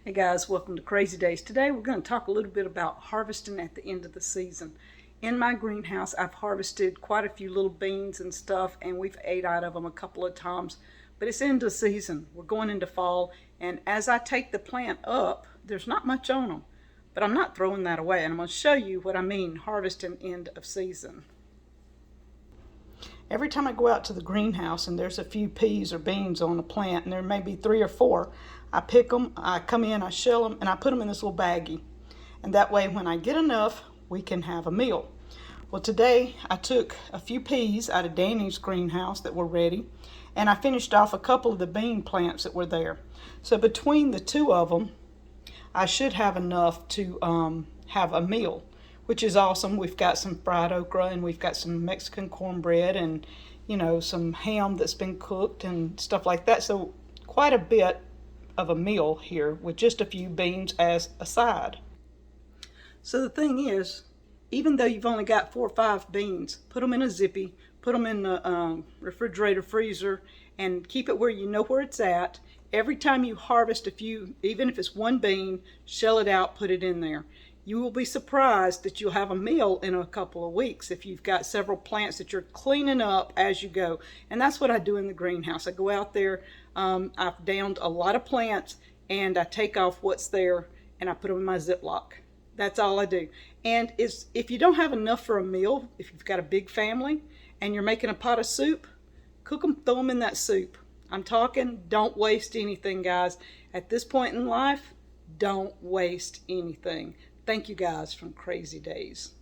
Hey guys, welcome to Crazy Days. Today we're going to talk a little bit about harvesting at the end of the season. In my greenhouse I've harvested quite a few little beans and stuff, and we've ate out of them a couple of times, but it's end of season. We're going into fall, and as I take the plant up, there's not much on them, but I'm not throwing that away, and I'm going to show you what I mean harvesting end of season. Every time I go out to the greenhouse and there's a few peas or beans on the plant, and there may be 3 or 4, I pick them, I come in, I shell them, and I put them in this little baggie. And that way when I get enough, we can have a meal. Well, today I took a few peas out of Danny's greenhouse that were ready, and I finished off a couple of the bean plants that were there. So between the 2 of them, I should have enough to have a meal, which is awesome. We've got some fried okra, and we've got some Mexican cornbread, and some ham that's been cooked and stuff like that. So quite a bit of a meal here with just a few beans as a side. So the thing is, even though you've only got 4 or 5 beans, put them in a zippy, put them in the refrigerator, freezer, and keep it where you know where it's at. Every time you harvest a few, even if it's 1 bean, shell it out, put it in there. You will be surprised that you'll have a meal in a couple of weeks if you've got several plants that you're cleaning up as you go. And that's what I do in the greenhouse. I go out there, I've downed a lot of plants, and I take off what's there and I put them in my Ziploc. That's all I do. And if you don't have enough for a meal, if you've got a big family and you're making a pot of soup, cook them, throw them in that soup. I'm talking, don't waste anything, guys. At this point in life, don't waste anything. Thank you guys from Crazy Days.